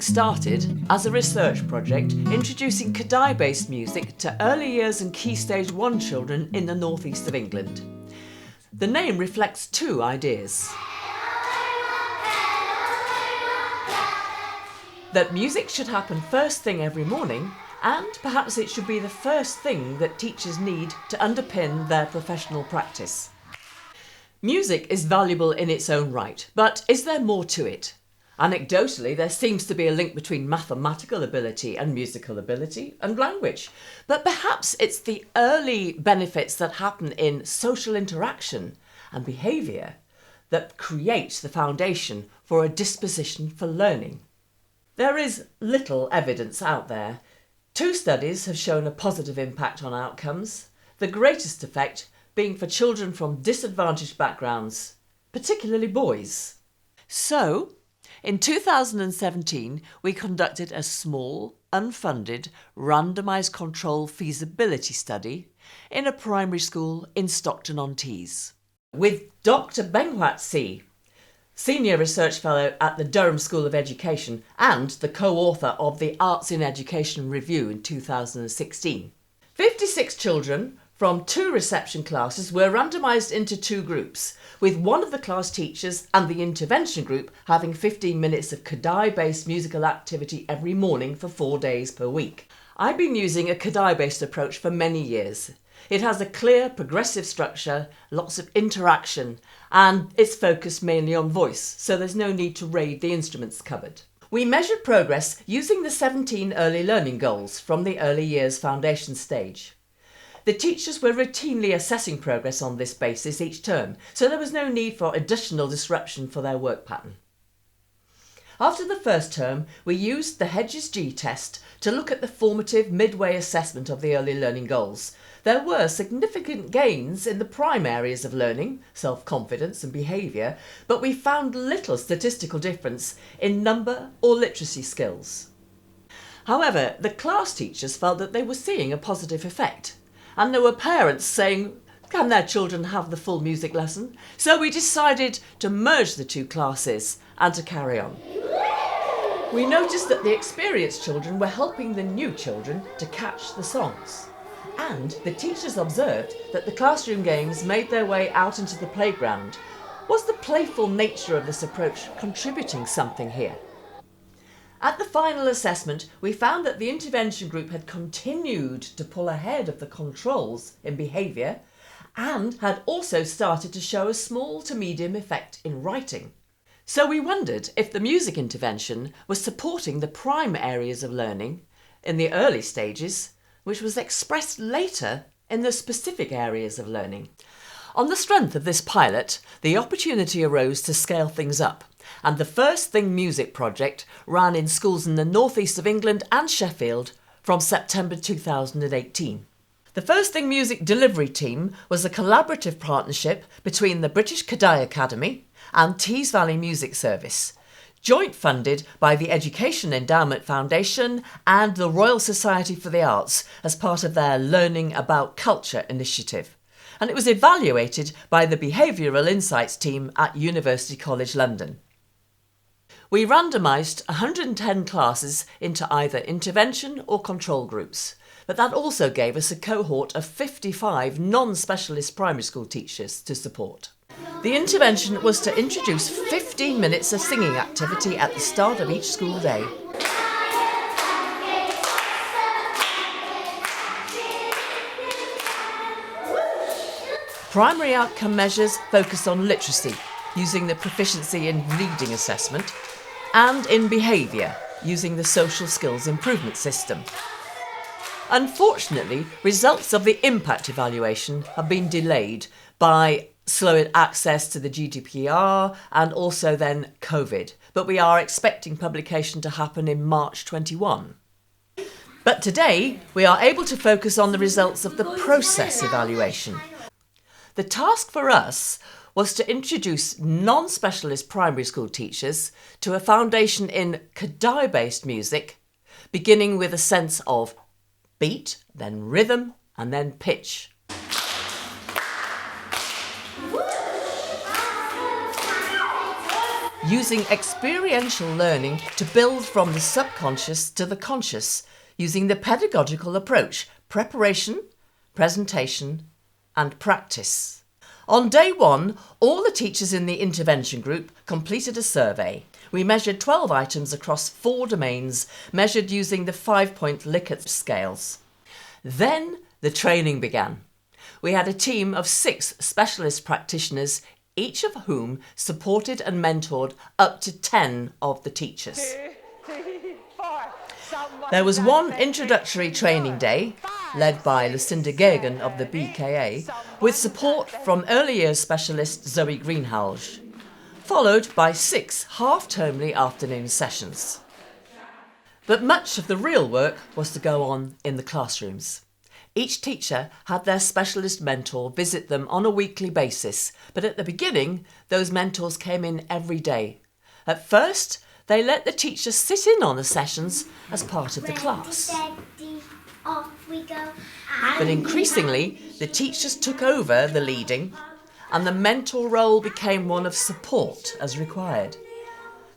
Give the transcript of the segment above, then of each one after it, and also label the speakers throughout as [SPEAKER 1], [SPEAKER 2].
[SPEAKER 1] Music started as a research project introducing Kadai-based music to early years and Key Stage 1 children in the northeast of England. The name reflects two ideas. That music should happen first thing every morning, and perhaps it should be the first thing that teachers need to underpin their professional practice. Music is valuable in its own right, but is there more to it? Anecdotally, there seems to be a link between mathematical ability and musical ability and language, but perhaps it's the early benefits that happen in social interaction and behaviour that create the foundation for a disposition for learning. There is little evidence out there. 2 studies have shown a positive impact on outcomes, the greatest effect being for children from disadvantaged backgrounds, particularly boys. So, in 2017, we conducted a small, unfunded, randomised control feasibility study in a primary school in Stockton-on-Tees with Dr. Benghwat C, Senior Research Fellow at the Durham School of Education and the co-author of the Arts in Education Review in 2016. 56 children from 2 reception classes were randomised into 2 groups, with one of the class teachers and the intervention group having 15 minutes of Kadai-based musical activity every morning for 4 days per week. I've been using a Kadai-based approach for many years. It has a clear, progressive structure, lots of interaction, and it's focused mainly on voice, so there's no need to raid the instruments cupboard. We measured progress using the 17 early learning goals from the early years foundation stage. The teachers were routinely assessing progress on this basis each term, so there was no need for additional disruption for their work pattern. After the first term, we used the Hedges G test to look at the formative midway assessment of the early learning goals. There were significant gains in the prime areas of learning, self-confidence and behaviour, but we found little statistical difference in number or literacy skills. However, the class teachers felt that they were seeing a positive effect. And there were parents saying, can their children have the full music lesson? So we decided to merge the 2 classes and to carry on. We noticed that the experienced children were helping the new children to catch the songs. And the teachers observed that the classroom games made their way out into the playground. Was the playful nature of this approach contributing something here? At the final assessment, we found that the intervention group had continued to pull ahead of the controls in behaviour and had also started to show a small to medium effect in writing. So we wondered if the music intervention was supporting the prime areas of learning in the early stages, which was expressed later in the specific areas of learning. On the strength of this pilot, the opportunity arose to scale things up, and the First Thing Music project ran in schools in the northeast of England and Sheffield from September 2018. The First Thing Music delivery team was a collaborative partnership between the British Kadai Academy and Tees Valley Music Service, joint funded by the Education Endowment Foundation and the Royal Society for the Arts as part of their Learning About Culture initiative. And it was evaluated by the Behavioural Insights team at University College London. We randomised 110 classes into either intervention or control groups, but that also gave us a cohort of 55 non-specialist primary school teachers to support. The intervention was to introduce 15 minutes of singing activity at the start of each school day. Primary outcome measures focus on literacy, using the proficiency in reading assessment, and in behaviour, using the social skills improvement system. Unfortunately, results of the impact evaluation have been delayed by slow access to the GDPR and also then COVID, but we are expecting publication to happen in March 21. But today, we are able to focus on the results of the process evaluation. The task for us was to introduce non-specialist primary school teachers to a foundation in Kadai-based music, beginning with a sense of beat, then rhythm, and then pitch. using experiential learning to build from the subconscious to the conscious, using the pedagogical approach: preparation, presentation and practice. On day one, all the teachers in the intervention group completed a survey. We measured 12 items across 4 domains, measured using the 5-point Likert scales. Then the training began. We had a team of 6 specialist practitioners, each of whom supported and mentored up to 10 of the teachers. There was one introductory training day, led by Lucinda Gagan of the BKA, with support from early years specialist Zoe Greenhalgh, followed by 6 half-termly afternoon sessions. But much of the real work was to go on in the classrooms. Each teacher had their specialist mentor visit them on a weekly basis, but at the beginning, those mentors came in every day. At first, they let the teacher sit in on the sessions as part of the class.
[SPEAKER 2] Off we go.
[SPEAKER 1] But increasingly, the teachers took over the leading, and the mentor role became one of support as required.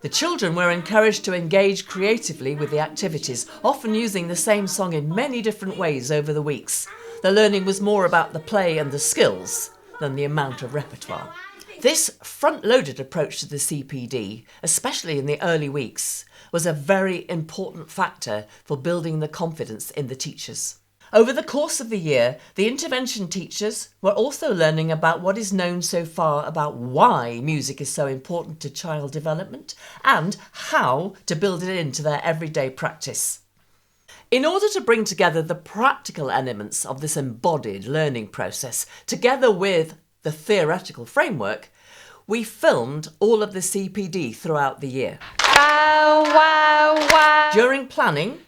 [SPEAKER 1] The children were encouraged to engage creatively with the activities, often using the same song in many different ways over the weeks. The learning was more about the play and the skills than the amount of repertoire. This front-loaded approach to the CPD, especially in the early weeks, was a very important factor for building the confidence in the teachers. Over the course of the year, the intervention teachers were also learning about what is known so far about why music is so important to child development and how to build it into their everyday practice. In order to bring together the practical elements of this embodied learning process, together with the theoretical framework, we filmed all of the CPD throughout the year.
[SPEAKER 3] Wow, wow, wow.
[SPEAKER 1] During planning,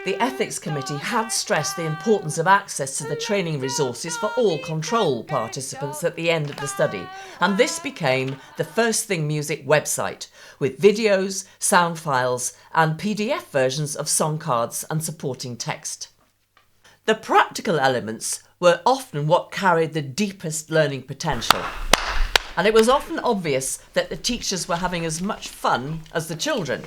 [SPEAKER 1] the Ethics Committee had stressed the importance of access to the training resources for all control participants at the end of the study, and this became the First Thing Music website, with videos, sound files and PDF versions of song cards and supporting text. The practical elements were often what carried the deepest learning potential, and it was often obvious that the teachers were having as much fun as the children.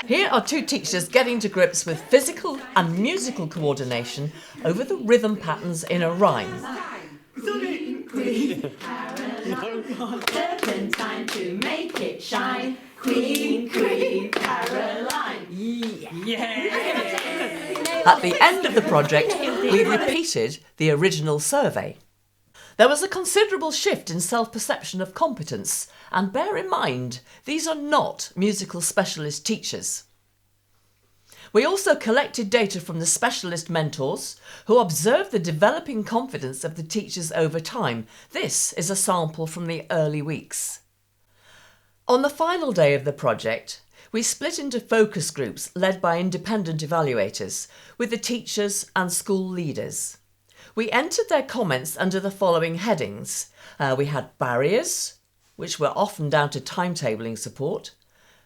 [SPEAKER 1] Here are 2 teachers getting to grips with physical and musical coordination over the rhythm patterns in a rhyme.
[SPEAKER 4] Queen, turpentine to make it shine. Queen, Queen, Caroline. Yeah.
[SPEAKER 1] At the end of the project, we repeated the original survey. There was a considerable shift in self-perception of competence, and bear in mind, these are not musical specialist teachers. We also collected data from the specialist mentors who observed the developing confidence of the teachers over time. This is a sample from the early weeks. On the final day of the project, we split into focus groups led by independent evaluators with the teachers and school leaders. We entered their comments under the following headings. We had barriers, which were often down to timetabling support,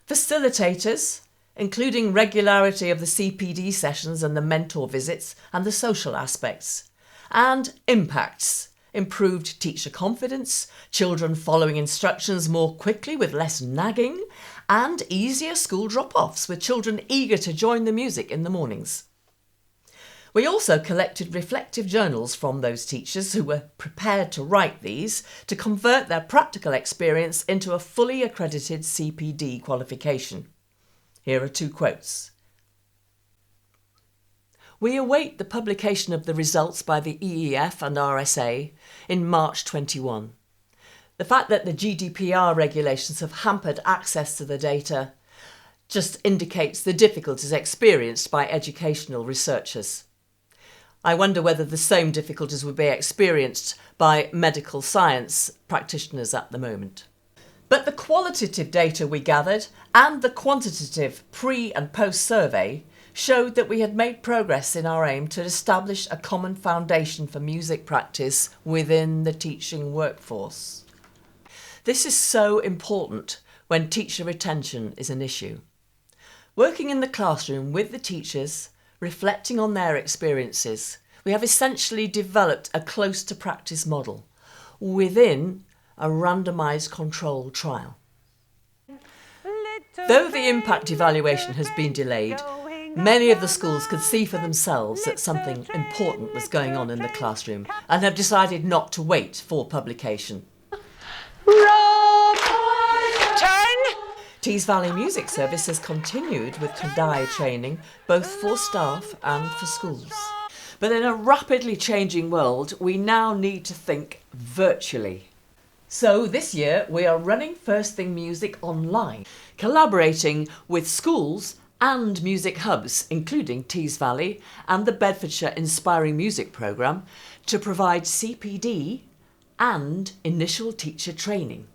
[SPEAKER 1] facilitators, including regularity of the CPD sessions and the mentor visits and the social aspects, and impacts, improved teacher confidence, children following instructions more quickly with less nagging, and easier school drop-offs with children eager to join the music in the mornings. We also collected reflective journals from those teachers who were prepared to write these to convert their practical experience into a fully accredited CPD qualification. Here are 2 quotes. We await the publication of the results by the EEF and RSA in March 21. The fact that the GDPR regulations have hampered access to the data just indicates the difficulties experienced by educational researchers. I wonder whether the same difficulties would be experienced by medical science practitioners at the moment. But the qualitative data we gathered and the quantitative pre- and post-survey showed that we had made progress in our aim to establish a common foundation for music practice within the teaching workforce. This is so important when teacher retention is an issue. Working in the classroom with the teachers, reflecting on their experiences, we have essentially developed a close-to-practice model within a randomised controlled trial. Though the impact evaluation has been delayed, many of the schools could see for themselves that something important was going on in the classroom and have decided not to wait for publication. Tees Valley Music Service has continued with Kandai training both for staff and for schools. But in a rapidly changing world, we now need to think virtually. So this year we are running First Thing Music online, collaborating with schools and music hubs, including Tees Valley and the Bedfordshire Inspiring Music Programme, to provide CPD and initial teacher training.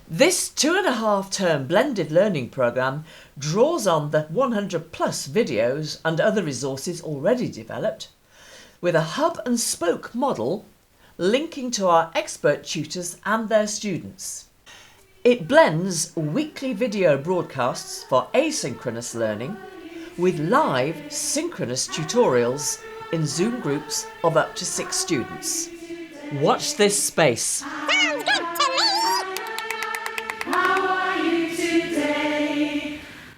[SPEAKER 1] This 2.5-term blended learning programme draws on the 100 plus videos and other resources already developed, with a hub and spoke model linking to our expert tutors and their students. It blends weekly video broadcasts for asynchronous learning with live synchronous tutorials in Zoom groups of up to 6 students. Watch this space.